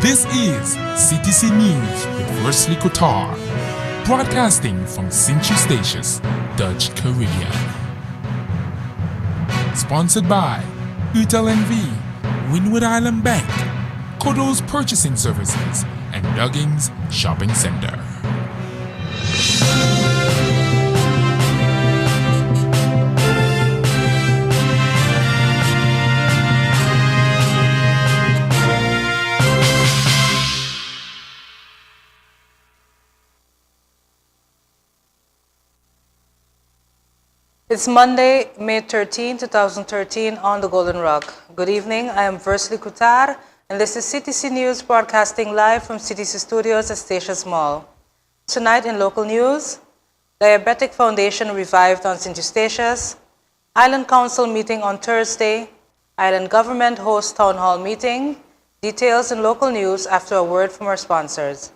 This is CTC News with Wesley Kotar, broadcasting from Sint-Eustatius, Dutch Caribbean. Sponsored by UTLNV, Windward Island Bank, Kodo's Purchasing Services, and Duggins Shopping Center. It's Monday, May 13, 2013 on the Golden Rock. Good evening, I am Wesley Kotar, and this is CTC News broadcasting live from CTC Studios at Statius Mall. Tonight in local news, Diabetic Foundation revived on Sint-Eustatius, Island Council meeting on Thursday, Island Government hosts Town Hall meeting, details in local news after a word from our sponsors.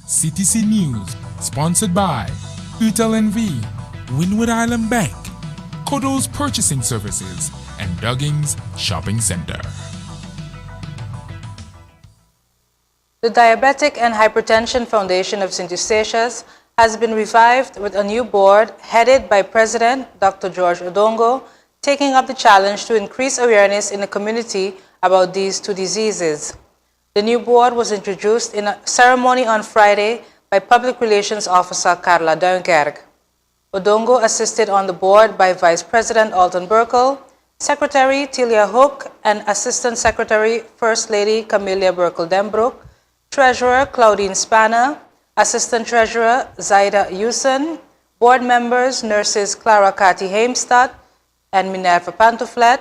CTC News, sponsored by UTLNV, Windward Island Bank, Kodo's Purchasing Services, and Duggins Shopping Center. The Diabetic and Hypertension Foundation of Sint-Eustatius has been revived with a new board headed by President Dr. George Odongo, taking up the challenge to increase awareness in the community about these two diseases. The new board was introduced in a ceremony on Friday by Public Relations Officer Carla Duinkerk. Odongo assisted on the board by Vice President Alton Burkle, Secretary Tilia Hook, and Assistant Secretary First Lady Camelia Burkle-Dembrook, Treasurer Claudine Spanner, Assistant Treasurer Zaida Yusen, board members Nurses Clara Cathy Heimstadt and Minerva Pantuflet,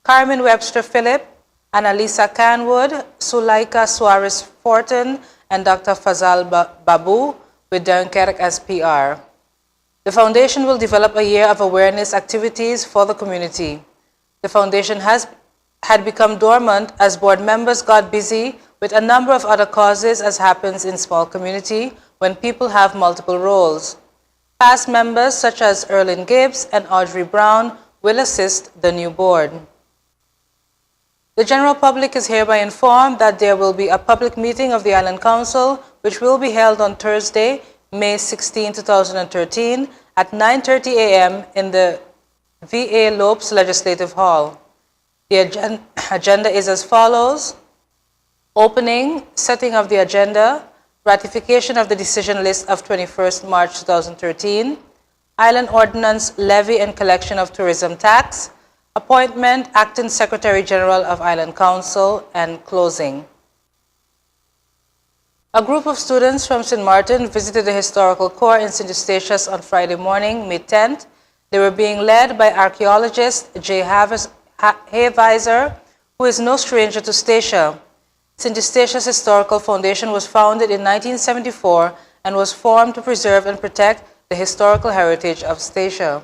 Carmen Webster Phillip, Annalisa Canwood, Sulaika Suarez Fortin, and Dr. Fazal Babu with Duinkerk as PR. The foundation will develop a year of awareness activities for the community. The foundation had become dormant as board members got busy with a number of other causes, as happens in small community when people have multiple roles. Past members such as Erlyn Gibbs and Audrey Brown will assist the new board. The general public is hereby informed that there will be a public meeting of the Island Council, which will be held on Thursday, May 16, 2013, at 9:30 a.m. in the V.A. Lopes Legislative Hall. The agenda is as follows: opening, setting of the agenda, ratification of the decision list of 21st March 2013, Island Ordinance Levy and Collection of Tourism Tax, appointment Acting Secretary General of Island Council, and closing. A group of students from St. Martin visited the historical core in Sint-Eustatius on Friday morning, May 10th. They were being led by archaeologist Jay Havizer, who is no stranger to Statia. Sint-Eustatius Historical Foundation was founded in 1974 and was formed to preserve and protect the historical heritage of Statia.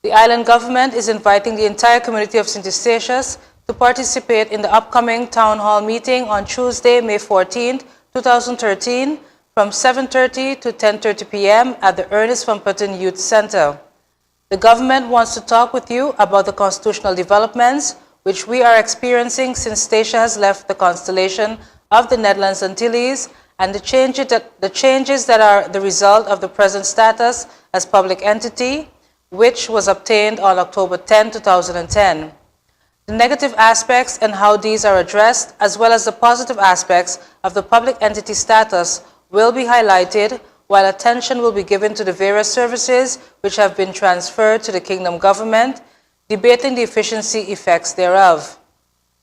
The island government is inviting the entire community of Sint-Eustatius to participate in the upcoming town hall meeting on Tuesday, May 14, 2013, from 7:30 to 10:30 p.m. at the Ernest Van Putten Youth Center. The government wants to talk with you about the constitutional developments which we are experiencing since Statia has left the constellation of the Netherlands Antilles, and the changes that are the result of the present status as public entity, which was obtained on October 10, 2010. The negative aspects and how these are addressed, as well as the positive aspects of the public entity status, will be highlighted, while attention will be given to the various services which have been transferred to the Kingdom government, debating the efficiency effects thereof.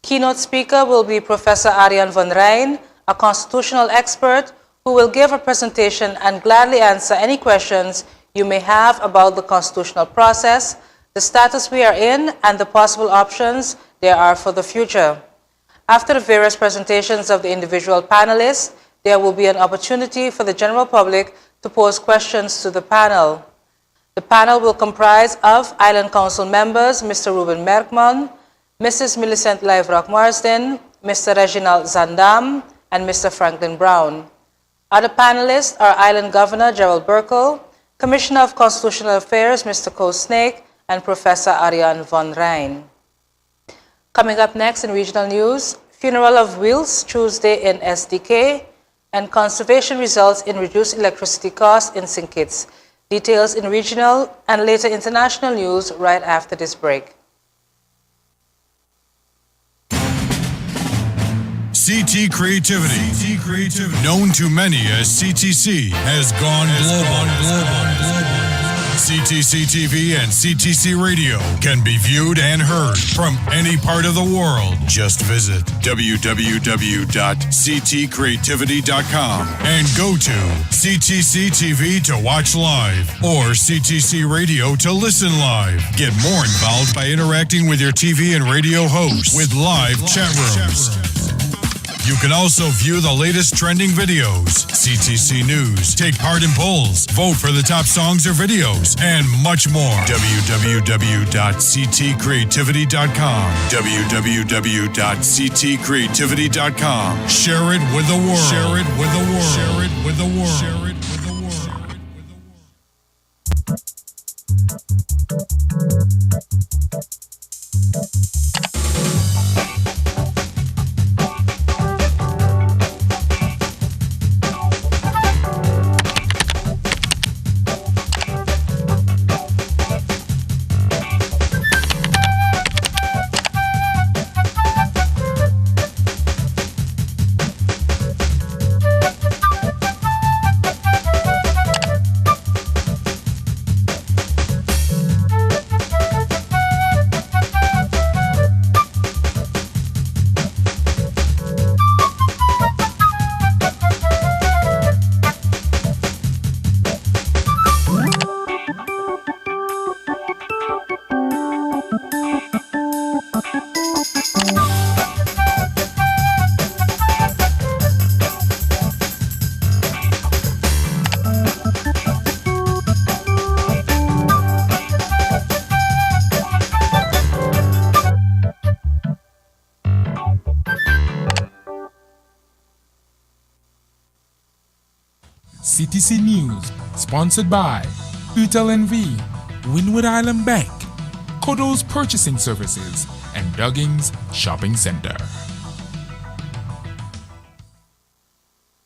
Keynote speaker will be Professor Arjan van Rijn, a constitutional expert who will give a presentation and gladly answer any questions you may have about the constitutional process, the status we are in, and the possible options there are for the future. After the various presentations of the individual panelists, there will be an opportunity for the general public to pose questions to the panel. The panel will comprise of Island Council members Mr. Ruben Merkman, Mrs. Millicent Lijvrock Marsden, Mr. Reginald Zandam, and Mr. Franklin Brown. Other panelists are Island Governor Gerald Burkle, Commissioner of Constitutional Affairs Mr. Ko Snake, and Professor Arjan van Rijn. Coming up next in regional news, funeral of Wills Tuesday in SDK, and conservation results in reduced electricity costs in St. Kitts. Details in regional and later international news right after this break. CT Creativity, known to many as CTC, has gone global. CTC TV and CTC Radio can be viewed and heard from any part of the world. Just visit www.ctcreativity.com and go to CTC TV to watch live or CTC Radio to listen live. Get more involved by interacting with your TV and radio hosts with live chat rooms. You can also view the latest trending videos, CTC News, take part in polls, vote for the top songs or videos, and much more. www.ctcreativity.com. www.ctcreativity.com. Share it with the world. Share it with the world. Share it with the world. Share it with the CTC News, sponsored by UTLNV, Wynwood Island Bank, Kodo's Purchasing Services, and Duggins Shopping Center.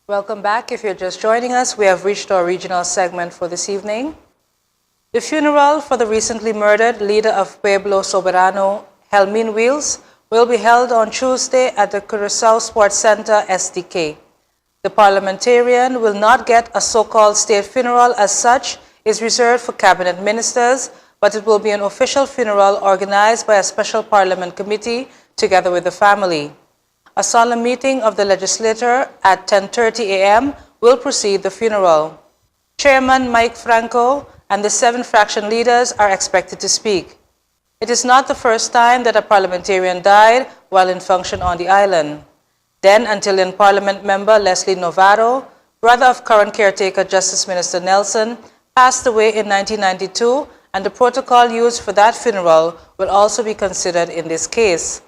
Welcome back. If you're just joining us, we have reached our regional segment for this evening. The funeral for the recently murdered leader of Pueblo Soberano, Helmin Wills, will be held on Tuesday at the Curaçao Sports Center, SDK. The parliamentarian will not get a so-called state funeral as such is reserved for cabinet ministers, but it will be an official funeral organized by a special parliament committee together with the family. A solemn meeting of the legislature at 10:30 a.m. will precede the funeral. Chairman Mike Franco and the 7 fraction leaders are expected to speak. It is not the first time that a parliamentarian died while in function on the island. Then Antillean Parliament member Leslie Novarro, brother of current caretaker Justice Minister Nelson, passed away in 1992, and the protocol used for that funeral will also be considered in this case.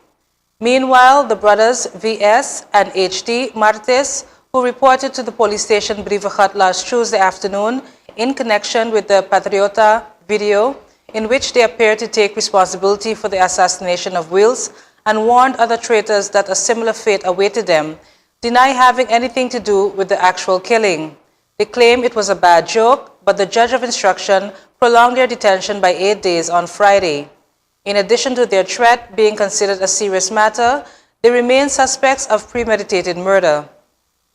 Meanwhile, the brothers V.S. and H.D. Martes, who reported to the police station Brivegat last Tuesday afternoon in connection with the Patriota video, in which they appear to take responsibility for the assassination of Wills, and warned other traitors that a similar fate awaited them, deny having anything to do with the actual killing. They claim it was a bad joke, but the judge of instruction prolonged their detention by 8 days on Friday. In addition to their threat being considered a serious matter, they remain suspects of premeditated murder.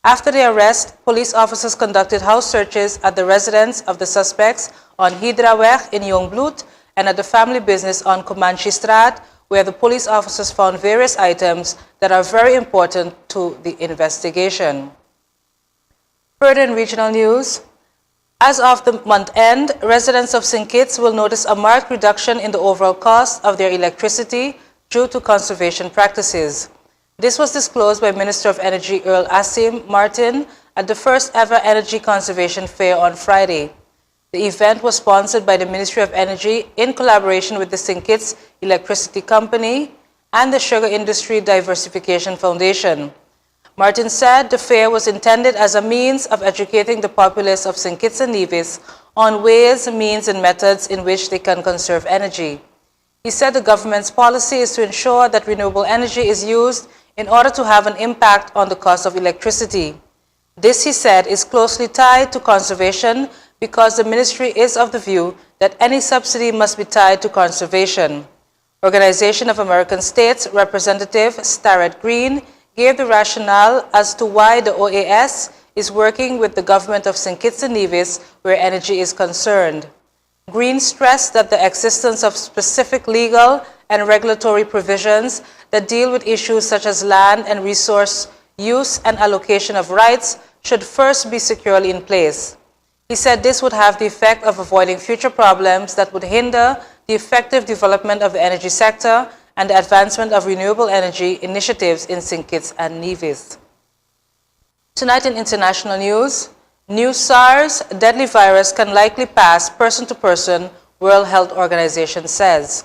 After the arrest, police officers conducted house searches at the residence of the suspects on Hydraweg in Jongbloed and at the family business on Comanche Straat, where the police officers found various items that are very important to the investigation. Further in regional news, as of the month end, residents of St. Kitts will notice a marked reduction in the overall cost of their electricity due to conservation practices. This was disclosed by Minister of Energy Earl Asim Martin at the first ever Energy Conservation Fair on Friday. The event was sponsored by the Ministry of Energy in collaboration with the St. Kitts Electricity Company and the Sugar Industry Diversification Foundation. Martin said the fair was intended as a means of educating the populace of St. Kitts and Nevis on ways, means, and methods in which they can conserve energy. He said the government's policy is to ensure that renewable energy is used in order to have an impact on the cost of electricity. This, he said, is closely tied to conservation because the ministry is of the view that any subsidy must be tied to conservation. Organization of American States Representative Starrett Green gave the rationale as to why the OAS is working with the government of St. Kitts and Nevis where energy is concerned. Green stressed that the existence of specific legal and regulatory provisions that deal with issues such as land and resource use and allocation of rights should first be securely in place. He said this would have the effect of avoiding future problems that would hinder the effective development of the energy sector and the advancement of renewable energy initiatives in St. Kitts and Nevis. Tonight in international news, new SARS deadly virus can likely pass person to person, World Health Organization says.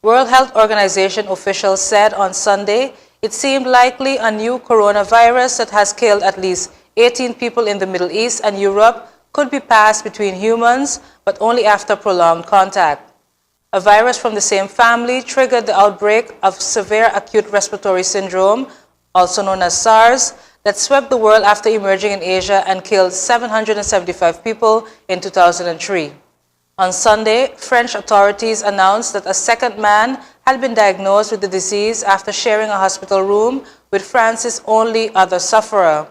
World Health Organization officials said on Sunday it seemed likely a new coronavirus that has killed at least 18 people in the Middle East and Europe could be passed between humans, but only after prolonged contact. A virus from the same family triggered the outbreak of severe acute respiratory syndrome, also known as SARS, that swept the world after emerging in Asia and killed 775 people in 2003. On Sunday, French authorities announced that a second man had been diagnosed with the disease after sharing a hospital room with France's only other sufferer.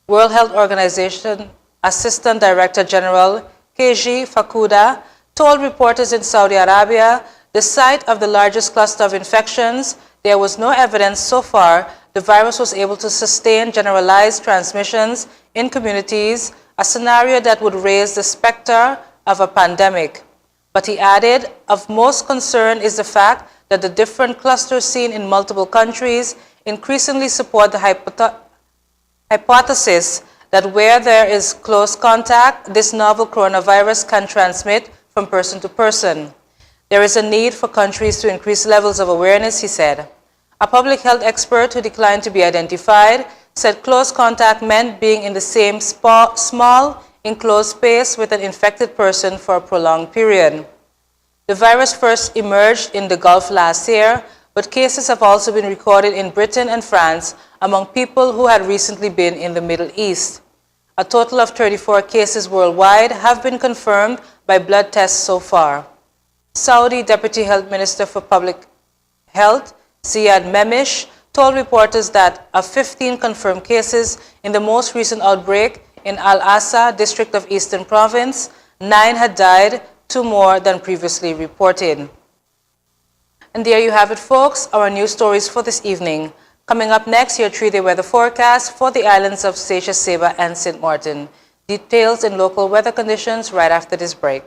World Health Organization Assistant Director General Keji Fakuda told reporters in Saudi Arabia, the site of the largest cluster of infections, there was no evidence so far the virus was able to sustain generalized transmissions in communities, a scenario that would raise the specter of a pandemic. But he added, of most concern is the fact that the different clusters seen in multiple countries increasingly support the hypothesis that where there is close contact, this novel coronavirus can transmit from person to person. There is a need for countries to increase levels of awareness, he said. A public health expert who declined to be identified said close contact meant being in the same small, enclosed space with an infected person for a prolonged period. The virus first emerged in the Gulf last year, but cases have also been recorded in Britain and France among people who had recently been in the Middle East. A total of 34 cases worldwide have been confirmed by blood tests so far. Saudi Deputy Health Minister for Public Health, Ziad Memish, told reporters that of 15 confirmed cases in the most recent outbreak in Al-Asa district of Eastern Province, 9 had died, 2 more than previously reported. And there you have it, folks, our news stories for this evening. Coming up next, your 3-day weather forecast for the islands of Seychelles, Saba, and St. Martin. Details and local weather conditions right after this break.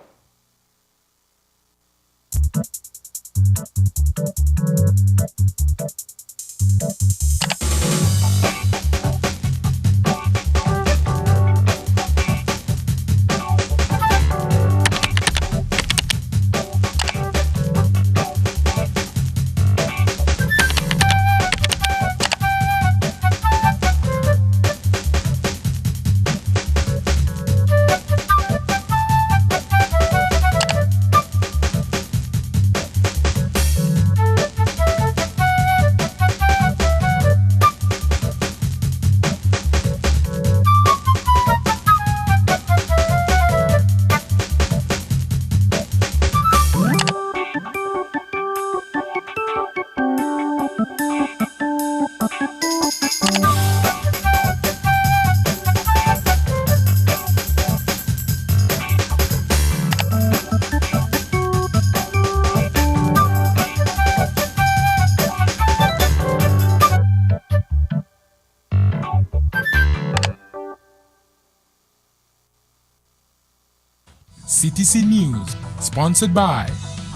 CTC News, sponsored by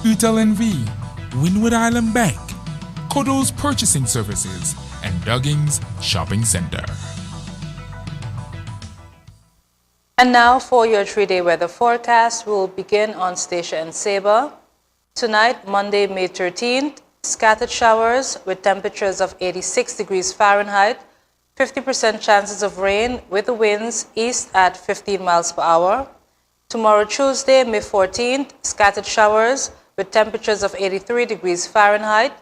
UTLNV, Wynwood Island Bank, Kodo's Purchasing Services, and Duggins Shopping Center. And now for your 3-day weather forecast, we will begin on Statia and Saba. Tonight, Monday, May 13th, scattered showers with temperatures of 86 degrees Fahrenheit, 50% chances of rain with the winds east at 15 miles per hour. Tomorrow, Tuesday, May 14th, scattered showers with temperatures of 83 degrees Fahrenheit,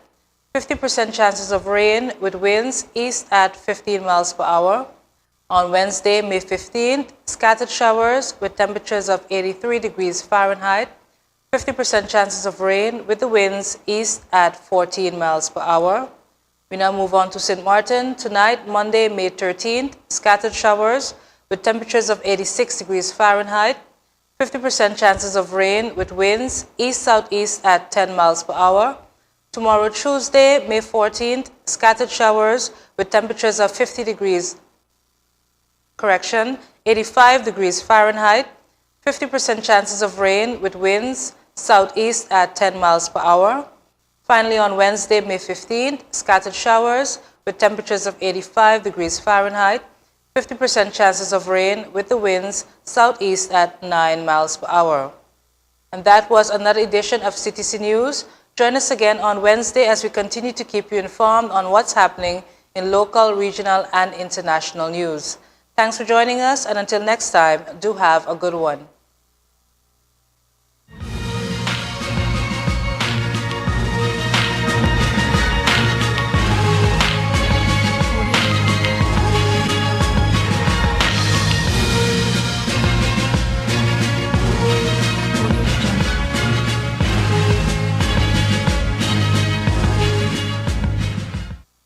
50% chances of rain with winds east at 15 miles per hour. On Wednesday, May 15th, scattered showers with temperatures of 83 degrees Fahrenheit, 50% chances of rain with the winds east at 14 miles per hour. We now move on to St. Martin. Tonight, Monday, May 13th, scattered showers with temperatures of 86 degrees Fahrenheit, 50% chances of rain with winds east-southeast at 10 miles per hour. Tomorrow, Tuesday, May 14th, scattered showers with temperatures of 85 degrees Fahrenheit, 50% chances of rain with winds southeast at 10 miles per hour. Finally, on Wednesday, May 15th, scattered showers with temperatures of 85 degrees Fahrenheit, 50% chances of rain with the winds southeast at 9 miles per hour. And that was another edition of CTC News. Join us again on Wednesday as we continue to keep you informed on what's happening in local, regional, and international news. Thanks for joining us, and until next time, do have a good one.